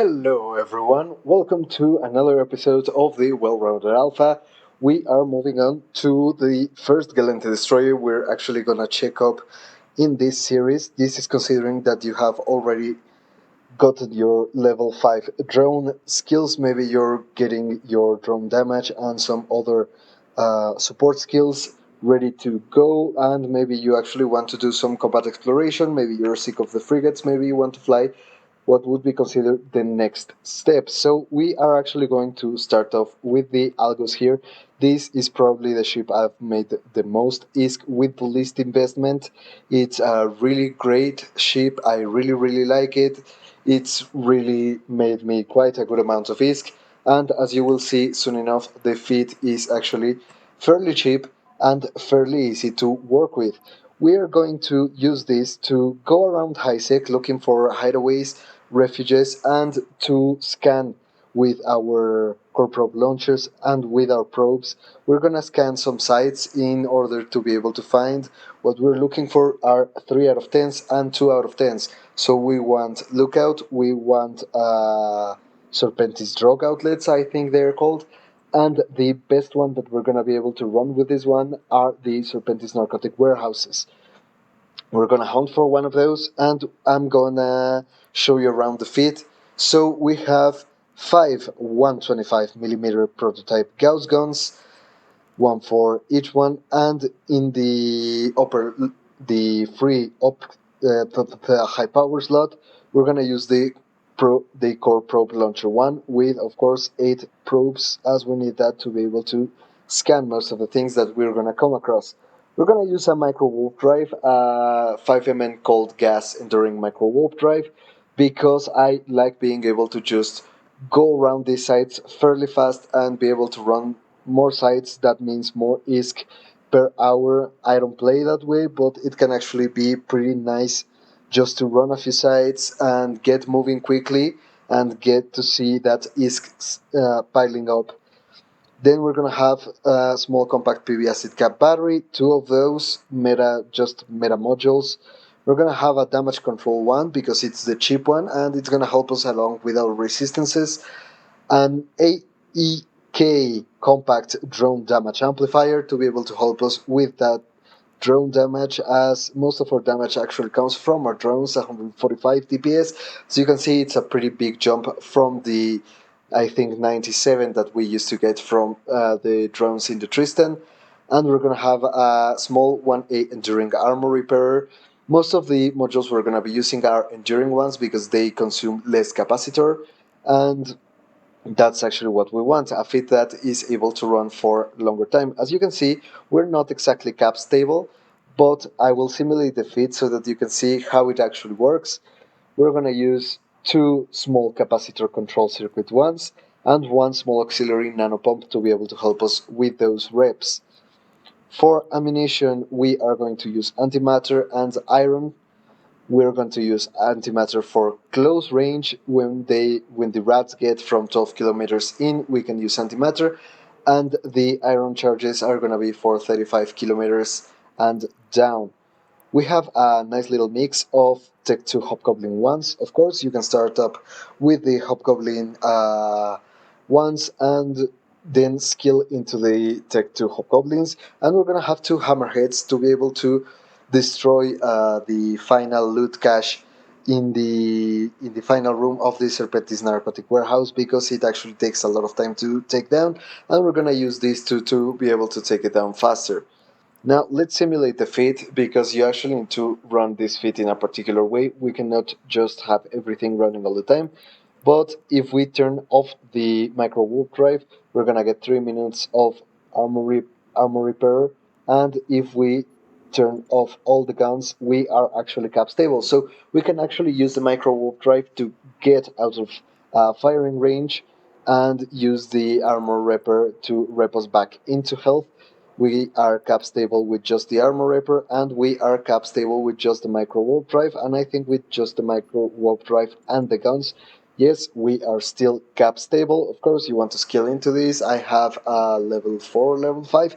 Hello everyone, welcome to another episode of the Well-Rounded Alpha. We are moving on to the first Galente Destroyer we're actually gonna check up in this series. This is considering that you have already gotten your level 5 drone skills, maybe you're getting your drone damage and some other support skills ready to go, and maybe you actually want to do some combat exploration, maybe you're sick of the frigates, maybe you want to fly what would be considered the next step. So we are actually going to start off with the Algos here. This is probably the ship I've made the most ISK with the least investment. It's a really great ship. I really like it. It's really made me quite a good amount of ISK. And as you will see soon enough, the feed is actually fairly cheap and fairly easy to work with. We are going to use this to go around HiSec looking for hideaways, refuges, and to scan with our core probe launchers and with our probes. We're gonna scan some sites in order to be able to find what we're looking for are 3 out of 10s and 2 out of 10s. So we want lookout, we want Serpentis drug outlets, I think they're called, and the best one that we're going to be able to run with this one are the Serpentis narcotic warehouses. We're going to hunt for one of those, and I'm going to show you around the feed. So we have 5 125mm prototype Gauss guns, one for each one, and in the free high power slot, we're going to use the core probe launcher one with, of course, 8 probes, as we need that to be able to scan most of the things that we're going to come across. We're going to use a Microwarpdrive, 5mn cold gas enduring Microwarpdrive, because I like being able to just go around these sites fairly fast and be able to run more sites. That means more ISK per hour. I don't play that way, but it can actually be pretty nice just to run a few sites and get moving quickly and get to see that ISK piling up. Then we're gonna have a small compact PV acid cap battery, 2 of those meta modules. We're gonna have a damage control one because it's the cheap one and it's gonna help us along with our resistances. An AEK compact drone damage amplifier to be able to help us with that drone damage, as most of our damage actually comes from our drones, 145 DPS. So you can see it's a pretty big jump from the, I think, 97 that we used to get from the drones in the Tristan. And we're going to have a small 1A enduring armor repairer. Most of the modules we're going to be using are enduring ones because they consume less capacitor, and that's actually what we want, a feed that is able to run for longer time. As you can see, we're not exactly cap stable, but I will simulate the feed so that you can see how it actually works. We're going to use 2 small capacitor control circuit ones and 1 small auxiliary nano pump to be able to help us with those reps. For ammunition, we are going to use antimatter and iron. We're going to use antimatter for close range. When the rats get from 12 kilometers in, we can use antimatter, and the iron charges are going to be for 35 kilometers and down. We have a nice little mix of Tech 2 Hobgoblin ones. Of course, you can start up with the Hobgoblin ones and then skill into the Tech 2 Hobgoblins, and we're going to have 2 Hammerheads to be able to destroy the final loot cache in the final room of the Serpentis narcotic warehouse, because it actually takes a lot of time to take down, and we're going to use these two to be able to take it down faster. Now let's simulate the feed, because you actually need to run this feed in a particular way. We cannot just have everything running all the time, but if we turn off the Microwarpdrive, we're gonna get 3 minutes of armor repair, and if we turn off all the guns, we are actually cap stable. So we can actually use the Microwarpdrive to get out of firing range and use the armor repair to rep us back into health. We are cap stable with just the armor repair, and we are cap stable with just the Microwarpdrive, and I think with just the Microwarpdrive and the guns, yes, we are still cap stable. Of course, you want to skill into this. I have a level 4, level 5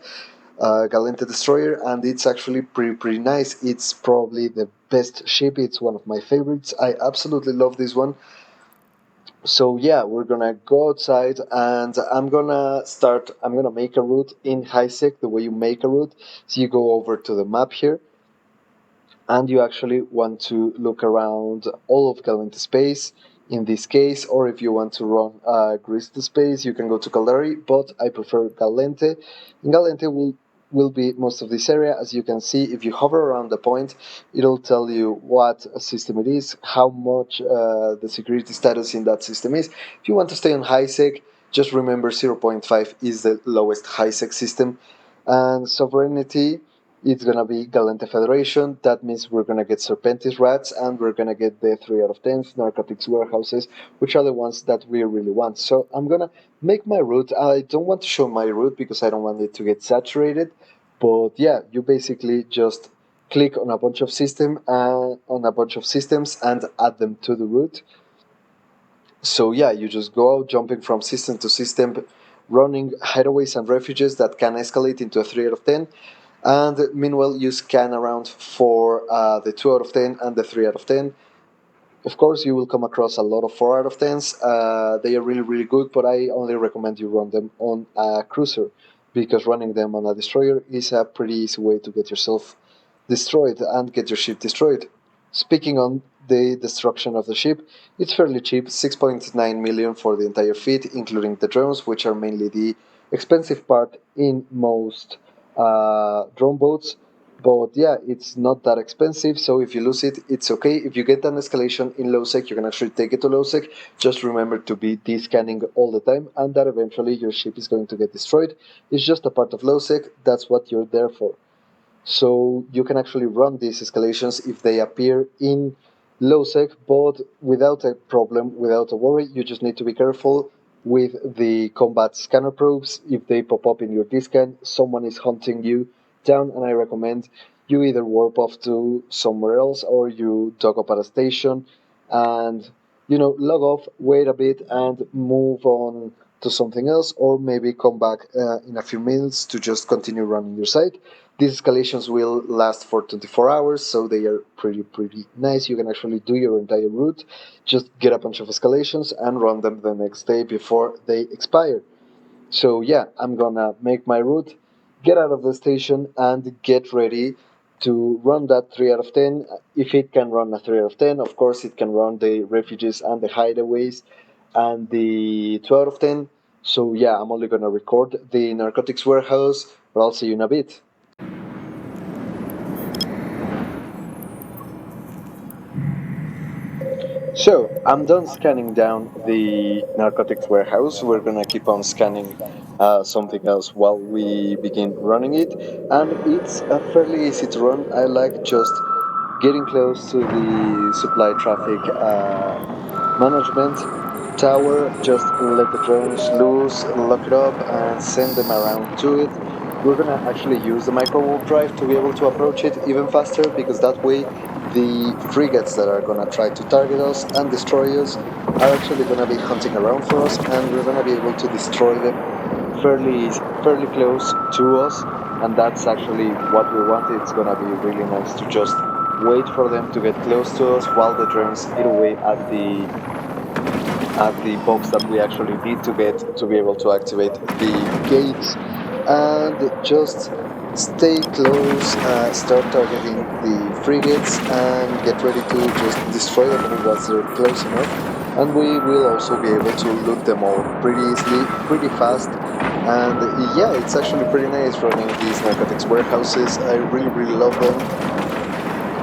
Galente Destroyer, and it's actually pretty nice. It's probably the best ship. It's one of my favorites. I absolutely love this one. So yeah, we're gonna go outside, and I'm gonna make a route in HiSec the way you make a route. So you go over to the map here, and you actually want to look around all of Galente space in this case, or if you want to run Grista space, you can go to Gallery, but I prefer Galente. And Galente will be most of this area. As you can see, if you hover around the point, it'll tell you what system it is, how much the security status in that system is. If you want to stay on HiSec, just remember 0.5 is the lowest HiSec system. And sovereignty, it's gonna be Galente Federation. That means we're gonna get Serpentis rats, and we're gonna get the 3 out of 10 narcotics warehouses, which are the ones that we really want. So I'm gonna make my route. I don't want to show my route because I don't want it to get saturated. But yeah, you basically just click on a bunch of systems and add them to the route. So yeah, you just go out jumping from system to system, running hideaways and refuges that can escalate into a 3 out of 10. And meanwhile, you scan around for the 2 out of 10 and the 3 out of 10. Of course, you will come across a lot of 4 out of 10s. They are really, really good, but I only recommend you run them on a cruiser, because running them on a destroyer is a pretty easy way to get yourself destroyed and get your ship destroyed. Speaking on the destruction of the ship, it's fairly cheap, 6.9 million for the entire fleet, including the drones, which are mainly the expensive part in most drone boats. But yeah, it's not that expensive, so if you lose it, it's okay. If you get an escalation in low sec, you can actually take it to low sec. Just remember to be de-scanning all the time, and that eventually your ship is going to get destroyed. It's just a part of low sec, that's what you're there for. So you can actually run these escalations if they appear in low sec, but without a problem, without a worry. You just need to be careful with the combat scanner probes. If they pop up in your D-scan, someone is hunting you down, and I recommend you either warp off to somewhere else, or you dock up at a station and log off, wait a bit, and move on to something else, or maybe come back in a few minutes to just continue running your site. These escalations will last for 24 hours, so they are pretty nice. You can actually do your entire route, just get a bunch of escalations and run them the next day before they expire. So yeah, I'm gonna make my route, get out of the station, and get ready to run that 3 out of 10. If it can run a 3 out of 10, of course it can run the refuges and the hideaways and the 2 out of 10. So yeah, I'm only gonna record the narcotics warehouse, but I'll see you in a bit. So, I'm done scanning down the narcotics warehouse. We're gonna keep on scanning something else while we begin running it. And it's fairly easy to run. I like just getting close to the supply traffic management tower, just let the drones loose, lock it up, and send them around to it. We're gonna actually use the Microwarpdrive to be able to approach it even faster, because that way the frigates that are gonna try to target us and destroy us are actually gonna be hunting around for us, and we're gonna be able to destroy them fairly close to us, and that's actually what we want. It's gonna be really nice to just wait for them to get close to us while the drones eat away at the box that we actually need to get to be able to activate the gates, and just stay close, start targeting the frigates, and get ready to just destroy them once they're close enough. And we will also be able to loot them all pretty easily, pretty fast. And yeah, it's actually pretty nice running these narcotics warehouses. I really love them.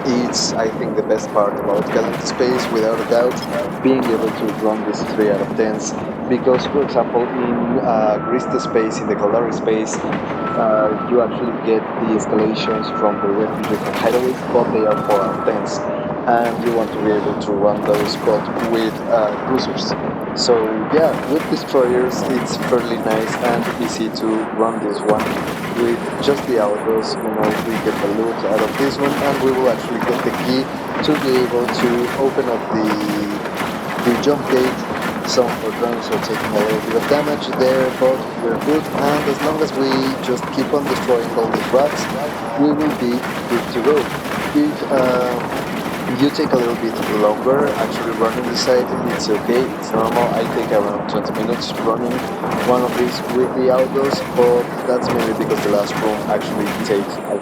It's, I think, the best part about Galactic Space, without a doubt, being able to run these 3 out of 10s. Because, for example, in Grista Space, in the Calari Space, you actually get the escalations from the refugees and hideaways, but they are 4 out of 10s. And you want to be able to run those, but with cruisers. So yeah, with destroyers, it's fairly nice and easy to run this one. With just the Algos, we get the loot out of this one, and we will actually get the key to be able to open up the jump gate. Some of our drones are taking a little bit of damage there, but we're good, and as long as we just keep on destroying all these rats, we will be good to go. You take a little bit longer actually running the site. It's okay, it's normal. I take around 20 minutes running one of these with the Algos, but that's mainly because the last room actually takes a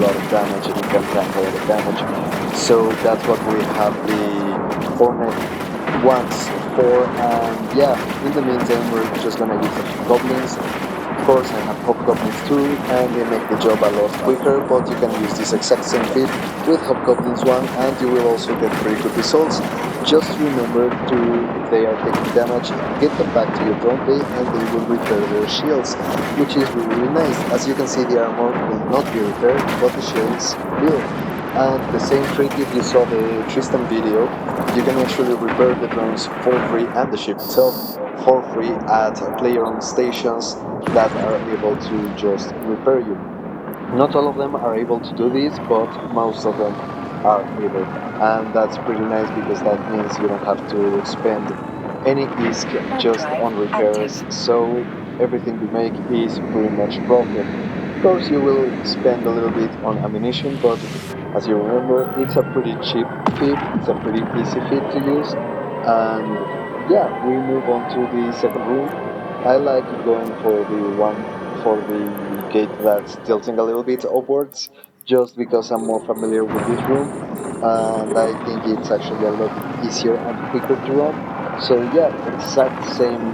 lot of damage and it can tank a lot of damage. So that's what we have the Hornet once for, and yeah, in the meantime we're just gonna use the goblins. Of course, I have Hobgoblins II, and they make the job a lot quicker, but you can use this exact same feat with Hobgoblins 1, and you will also get pretty good results. Just remember to, if they are taking damage, get them back to your drone bay, and they will repair their shields, which is really, really nice. As you can see, the armor will not be repaired, but the shields will. And the same trick, if you saw the Tristan video, you can actually repair the drones for free and the ship itself for free at player-owned stations that are able to just repair you. Not all of them are able to do this, but most of them are able. And that's pretty nice because that means you don't have to spend any ISK just on repairs, so everything you make is pretty much profit. Of course, you will spend a little bit on ammunition, but as you remember, it's a pretty cheap feat, it's a pretty easy feat to use, and yeah, we move on to the second room. I like going for the gate that's tilting a little bit upwards, just because I'm more familiar with this room, and I think it's actually a lot easier and quicker to run. So yeah, exact same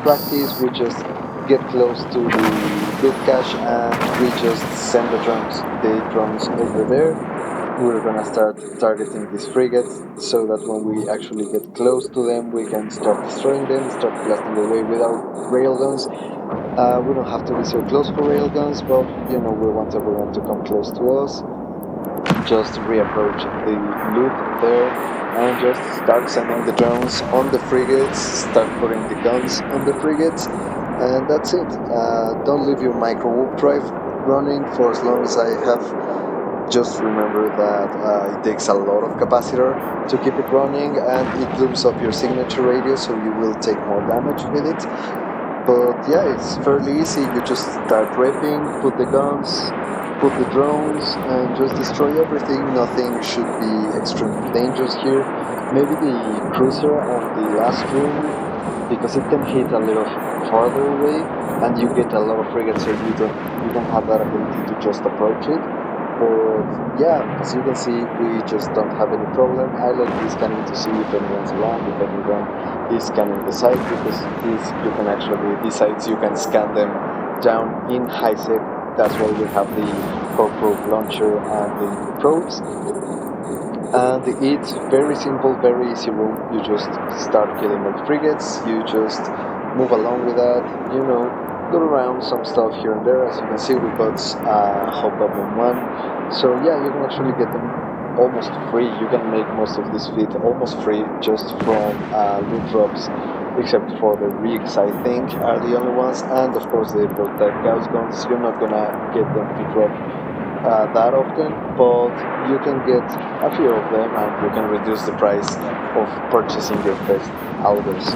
practice. We just get close to the loot cache and we just send the drones over there. We're gonna start targeting these frigates so that when we actually get close to them, we can start destroying them, start blasting away with our railguns. We don't have to be so close for railguns, but you know, we want everyone to come close to us. Just reapproach the loop there and just start sending the drones on the frigates, start putting the guns on the frigates, and that's it. Don't leave your Microwarpdrive running for as long as I have. Just remember that it takes a lot of capacitor to keep it running, and it looms up your signature radius, so you will take more damage with it. But yeah, it's fairly easy. You just start repping, put the guns, put the drones, and just destroy everything. Nothing should be extremely dangerous here. Maybe the cruiser on the last room, because it can hit a little farther away, and you get a lot of frigates, so you don't have that ability to just approach it. But yeah, as you can see, we just don't have any problem. I like this scanning to see if anyone's around, if anyone is scanning the site, because these sites you can scan them down in high sec. That's why we have the core probe launcher and the probes. And it's very simple, very easy room. You just start killing all the frigates, you just move along with that, you know, loot around some stuff here and there. As you can see, we got Hobgoblin 1. So yeah, you can actually get them almost free. You can make most of this feat almost free just from loot drops, except for the rigs, I think, are the only ones. And of course the Prototype Gauss Guns, you're not gonna get them to drop that often, but you can get a few of them and you can reduce the price of purchasing your first Algos.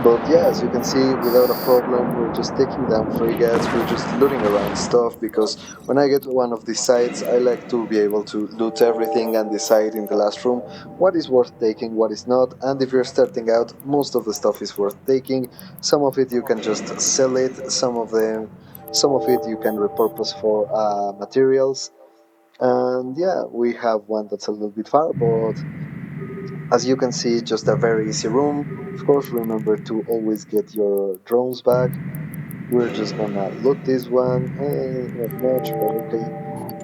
But yeah, as you can see, without a problem, we're just taking down frigates, we're just looting around stuff, because when I get to one of these sites, I like to be able to loot everything and decide in the last room what is worth taking, what is not, and if you're starting out, most of the stuff is worth taking. Some of it you can just sell it, some of it you can repurpose for materials, and yeah, we have one that's a little bit far, but as you can see, just a very easy room. Of course, remember to always get your drones back. We're just gonna loot this one, not much, but okay.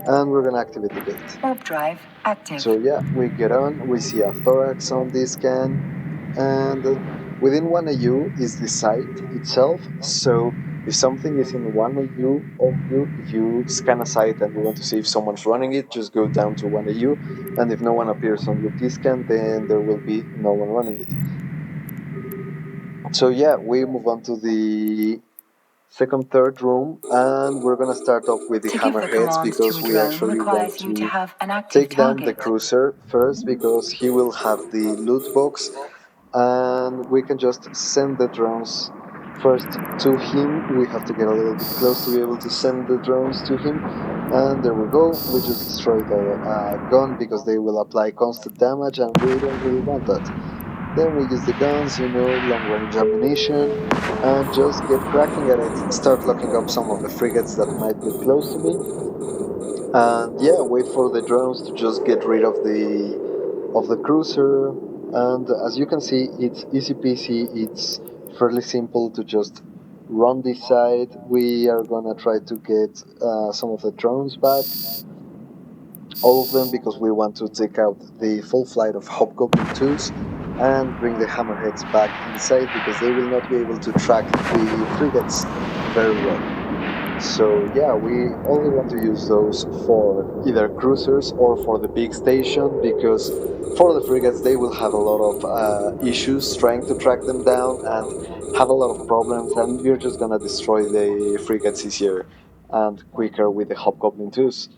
And we're gonna activate the gate. Warp drive active. So yeah, we get on, we see a thorax on this scan, and within 1 AU is the site itself. So if something is in 1 AU of you, if you scan a site and you want to see if someone's running it, just go down to 1 AU, and if no one appears on your T-scan, then there will be no one running it. So yeah, we move on to the third room, and we're gonna start off with the hammerheads, because we actually want to take down the cruiser first, because he will have the loot box, and we can just send the drones first to him. We have to get a little bit close to be able to send the drones to him. And there we go. We just destroyed the gun because they will apply constant damage, and we don't really want that. Then we use the guns, long range ammunition, and just get cracking at it. Start locking up some of the frigates that might get close to me, and yeah, wait for the drones to just get rid of the cruiser. And as you can see, it's easy peasy. It's fairly simple to just run this side. We are gonna try to get some of the drones back, all of them, because we want to take out the full flight of Hobgoblin IIs and bring the Hammerheads back inside because they will not be able to track the frigates very well. So yeah, we only want to use those for either cruisers or for the big station, because for the frigates they will have a lot of issues trying to track them down and have a lot of problems, and you're just gonna destroy the frigates easier and quicker with the Hobgoblin 2s.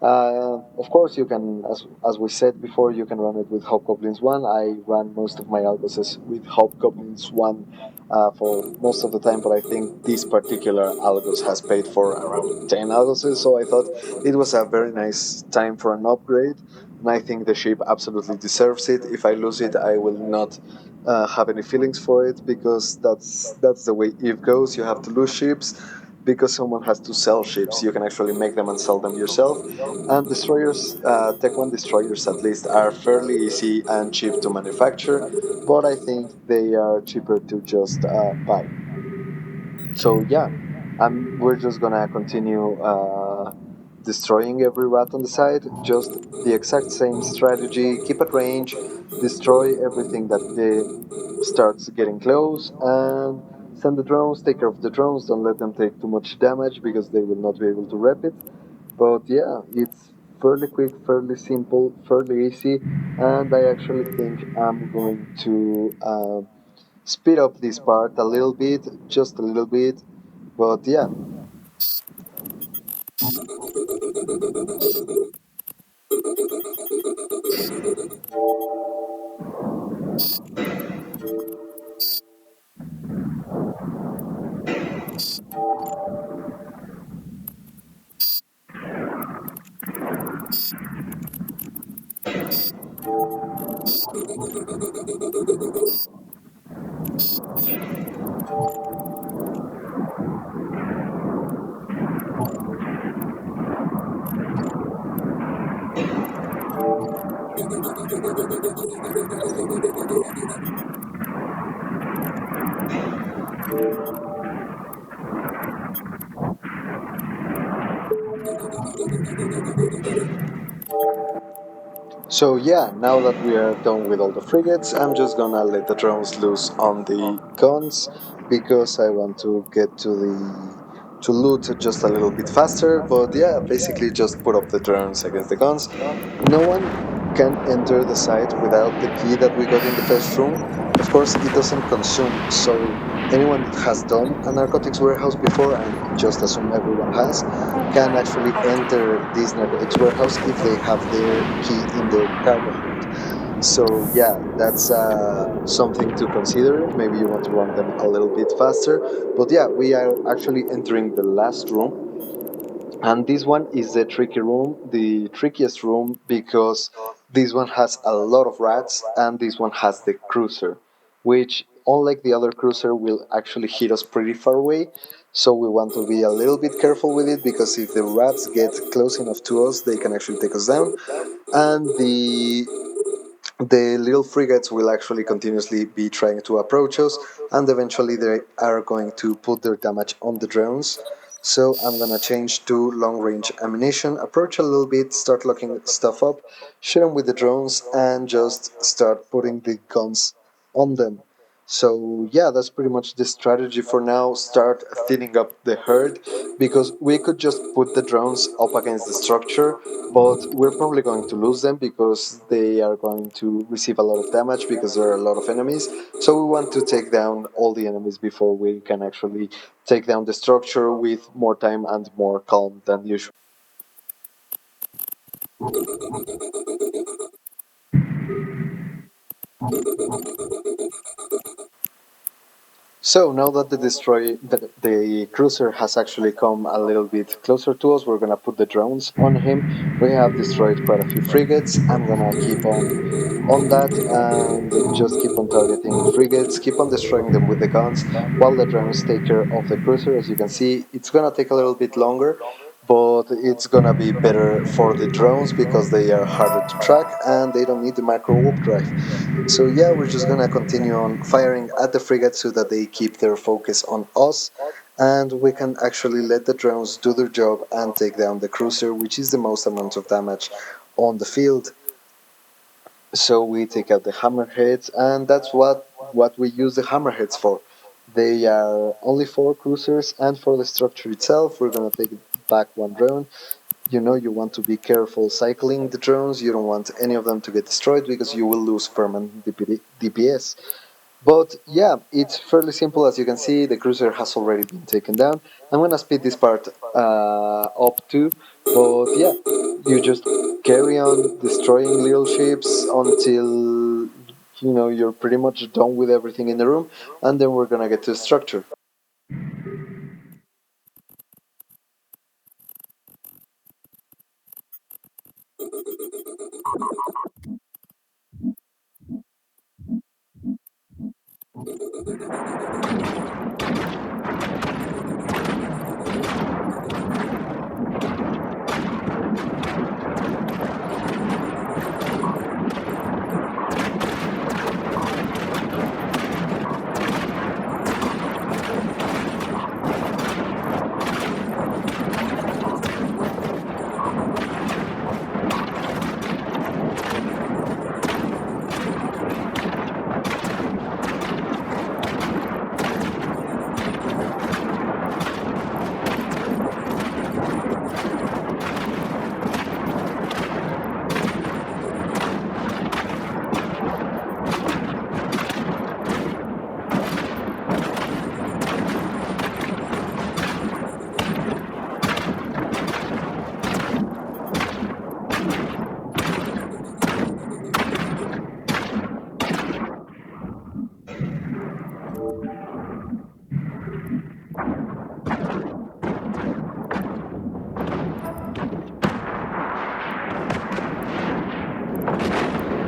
Of course, you can, as we said before, you can run it with Hobgoblins 1. I ran most of my Algoses with Hobgoblins 1 for most of the time, but I think this particular Algos has paid for around 10 Algoses, so I thought it was a very nice time for an upgrade, and I think the ship absolutely deserves it. If I lose it, I will not have any feelings for it, because that's the way it goes. You have to lose ships because someone has to sell ships. You can actually make them and sell them yourself. And destroyers, Tech 1 destroyers at least, are fairly easy and cheap to manufacture, but I think they are cheaper to just buy. So yeah, we're just gonna continue destroying every rat on the side. Just the exact same strategy. Keep at range, destroy everything that starts getting close, and send the drones. Take care of the drones. Don't let them take too much damage because they will not be able to rep it. But yeah, it's fairly quick, fairly simple, fairly easy, and I actually think I'm going to speed up this part a little bit, just a little bit. But yeah. So yeah, now that we are done with all the frigates, I'm just gonna let the drones loose on the guns because I want to get to loot just a little bit faster. But yeah, basically just put up the drones against the guns. No one can enter the site without the key that we got in the first room. Of course, it doesn't consume, so anyone that has done a narcotics warehouse before, and just assume everyone has, can actually enter this narcotics warehouse if they have their key in their cargo hold. So yeah, that's something to consider. Maybe you want to run them a little bit faster. But yeah, we are actually entering the last room, and this one is the tricky room, the trickiest room, because this one has a lot of rats, and this one has the cruiser, which, unlike the other cruiser, will actually hit us pretty far away. So we want to be a little bit careful with it, because if the rats get close enough to us, they can actually take us down. And the little frigates will actually continuously be trying to approach us, and eventually they are going to put their damage on the drones. So I'm gonna change to long range ammunition, approach a little bit, start locking stuff up, shoot them with the drones, and just start putting the guns on them. So yeah, that's pretty much the strategy for now. Start thinning up the herd, because we could just put the drones up against the structure, but we're probably going to lose them because they are going to receive a lot of damage because there are a lot of enemies. So we want to take down all the enemies before we can actually take down the structure with more time and more calm than usual. So now that the cruiser has actually come a little bit closer to us, we're gonna put the drones on him. We have destroyed quite a few frigates. I'm gonna keep on that and just keep on targeting frigates, keep on destroying them with the guns, while the drones take care of the cruiser. As you can see, it's gonna take a little bit longer, but it's gonna be better for the drones because they are harder to track and they don't need the micro warp drive. So yeah, we're just gonna continue on firing at the frigates so that they keep their focus on us, and we can actually let the drones do their job and take down the cruiser, which is the most amount of damage on the field. So we take out the hammerheads, and that's what we use the hammerheads for. They are only for cruisers, and for the structure itself, we're gonna take back one drone. You know, you want to be careful cycling the drones. You don't want any of them to get destroyed because you will lose permanent DPS. But yeah, it's fairly simple. As you can see, the cruiser has already been taken down. I'm gonna speed this part up too, but yeah, you just carry on destroying little ships until you're pretty much done with everything in the room, and then we're gonna get to the structure.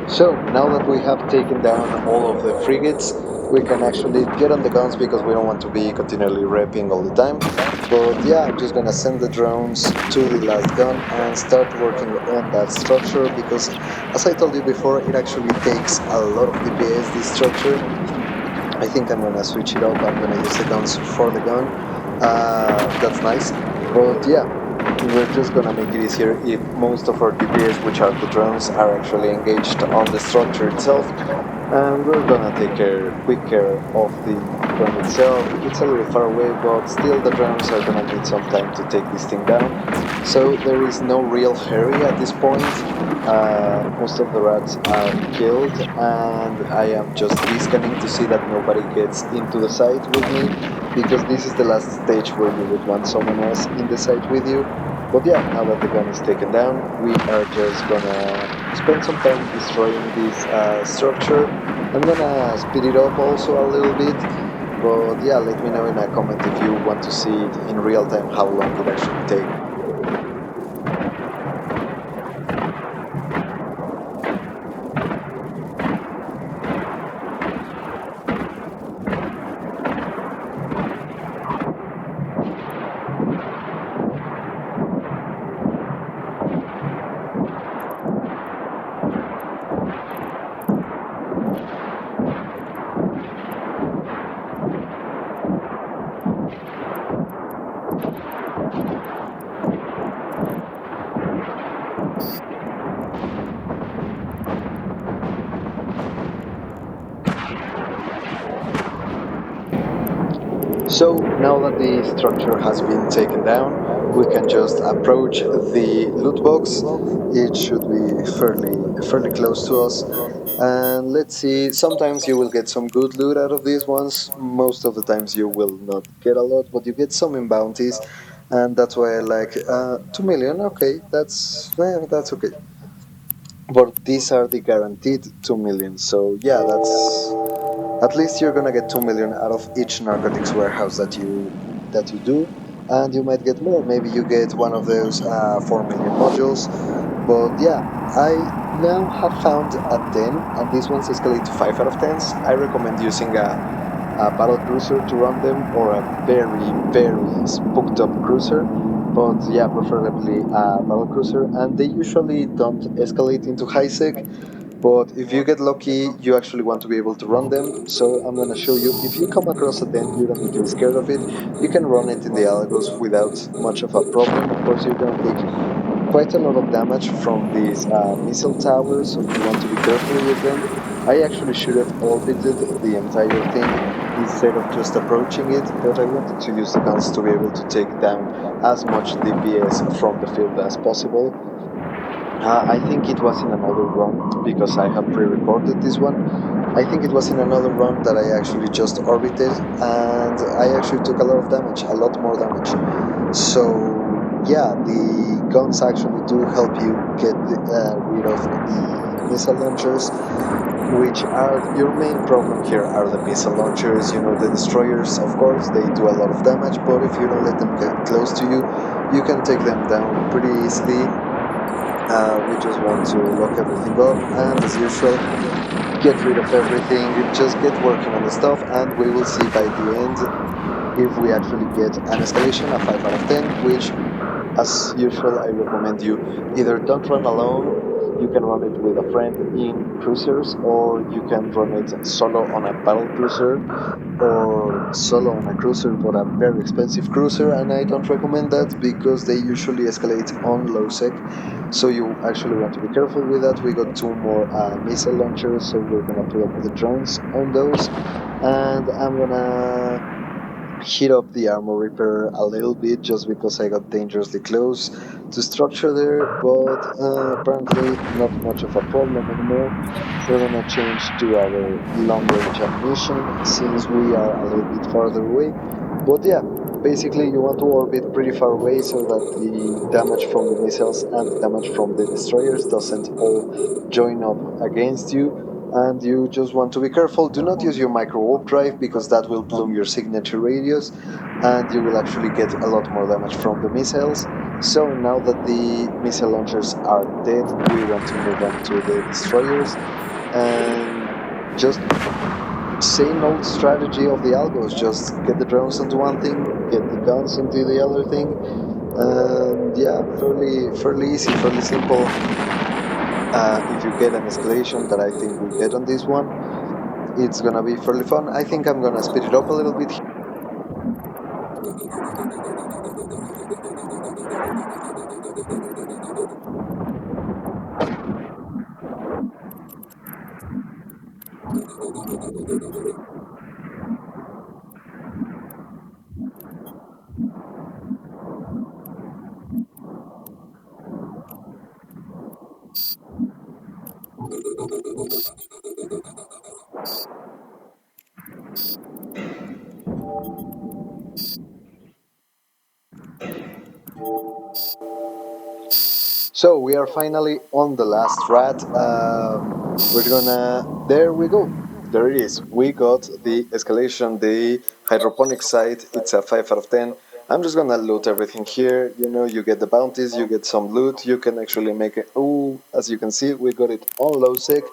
So now that we have taken down all of the frigates, we can actually get on the guns because we don't want to be continually repping all the time. But yeah, I'm just gonna send the drones to the last gun and start working on that structure because, as I told you before, it actually takes a lot of DPS, this structure. I think I'm gonna switch it up. I'm gonna use the guns for the gun. That's nice. But yeah, we're just gonna make it easier if most of our DPS, which are the drones, are actually engaged on the structure itself. And we're gonna take quick care of the drone itself. It's a little far away, but still the drones are gonna need some time to take this thing down. So there is no real hurry at this point. Most of the rats are killed, and I am just rescanning to see that nobody gets into the site with me, because this is the last stage where you would want someone else in the site with you. But yeah, now that the gun is taken down, we are just gonna spend some time destroying this structure. I'm gonna speed it up also a little bit, but yeah, let me know in a comment if you want to see it in real time how long it actually takes. So now that the structure has been taken down, we can just approach the loot box. It should be fairly close to us. And let's see, sometimes you will get some good loot out of these ones. Most of the times you will not get a lot, but you get some in bounties. And that's why I like 2 million. Okay, that's okay. but these are the guaranteed 2 million. So yeah, that's at least you're gonna get 2 million out of each narcotics warehouse that you do, and you might get more. Maybe you get one of those 4 million modules. But yeah, I now have found a 10, and these ones escalate to 5 out of 10s. I recommend using a battle cruiser to run them, or a very, very spooked up cruiser. But yeah, preferably a battle cruiser, and they usually don't escalate into high sec. But if you get lucky, you actually want to be able to run them. So I'm gonna show you. If you come across a 10, you don't need to be scared of it. You can run it in the Algos without much of a problem. Of course, you're gonna take quite a lot of damage from these missile towers, so you want to be careful with them. I actually should have orbited the entire thing instead of just approaching it, but I wanted to use the guns to be able to take down as much DPS from the field as possible. I think it was in another run because I have pre-recorded this one. I think it was in another run that I actually just orbited, and I actually took a lot of damage, a lot more damage. So yeah, the guns actually do help you get rid of the missile launchers, which are your main problem here. Are the missile launchers? You know, the destroyers, of course, they do a lot of damage, but if you don't let them get close to you, you can take them down pretty easily. We just want to lock everything up, and as usual, get rid of everything, just get working on the stuff, and we will see by the end if we actually get an escalation, a 5 out of 10, which, as usual, I recommend you either don't run alone, you can run it with a friend in cruisers, or you can run it solo on a battle cruiser, or solo on a cruiser, but a very expensive cruiser, and I don't recommend that because they usually escalate on low sec. So you actually want to be careful with that. We got two more missile launchers, so we're gonna put up the drones on those, and I'm gonna heat up the armor repair a little bit just because I got dangerously close to structure there, but apparently not much of a problem anymore. We're gonna change to our long range ammunition since we are a little bit farther away. But yeah, basically you want to orbit pretty far away so that the damage from the missiles and the damage from the destroyers doesn't all join up against you, and you just want to be careful. Do not use your Microwarpdrive because that will bloom your signature radius, and you will actually get a lot more damage from the missiles. So now that the missile launchers are dead, we want to move on to the destroyers, and just same old strategy of the Algos. Just get the drones onto one thing, get the guns onto the other thing, and yeah, fairly easy, fairly simple. If you get an escalation that I think we get on this one, it's gonna be fairly fun. I think I'm gonna speed it up a little bit. So we are finally on the last rat. We're gonna. There we go. There it is. We got the escalation, the hydroponic site. It's a 5 out of 10. I'm just gonna loot everything here. You know, you get the bounties, you get some loot. You can actually make it. Ooh, as you can see, we got it on low sec,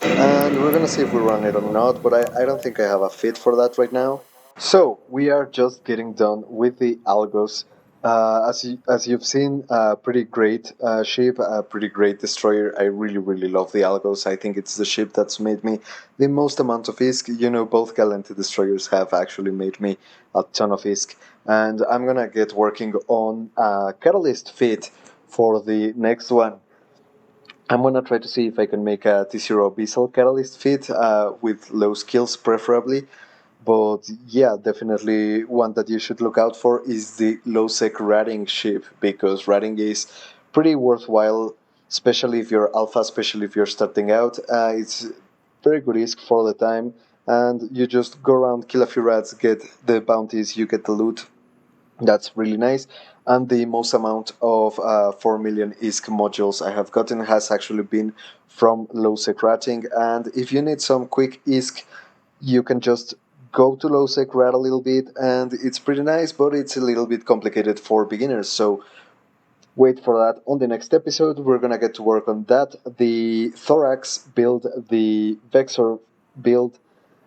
and we're gonna see if we run it or not. But I don't think I have a fit for that right now. So we are just getting done with the Algos. As you've seen, pretty great ship, a pretty great destroyer. I really love the Algos. I think it's the ship that's made me the most amount of ISK. You know, both Galante destroyers have actually made me a ton of ISK, and I'm gonna get working on a catalyst fit for the next one. I'm gonna try to see if I can make a T0 Abyssal catalyst fit with low skills, preferably. But yeah, definitely one that you should look out for is the low sec ratting ship, because ratting is pretty worthwhile, especially if you're alpha, especially if you're starting out. It's very good risk for the time, and you just go around, kill a few rats, get the bounties, you get the loot. That's really nice. and the most amount of 4 million ISK modules I have gotten has actually been from low-sec ratting. And if you need some quick ISK, you can just go to low-sec rat a little bit, and it's pretty nice, but it's a little bit complicated for beginners. So wait for that on the next episode. We're gonna get to work on that, the thorax build, the vexor build,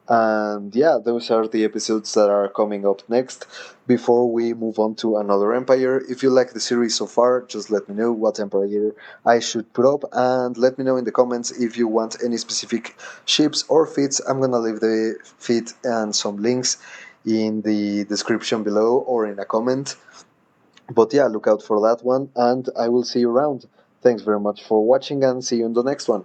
and yeah, those are the episodes that are coming up next before we move on to another empire. If you like the series so far, just let me know what empire I should put up, and let me know in the comments if you want any specific ships or feats. I'm gonna leave the feat and some links in the description below or in a comment. But yeah, look out for that one, and I will see you around. Thanks very much for watching, and see you in the next one.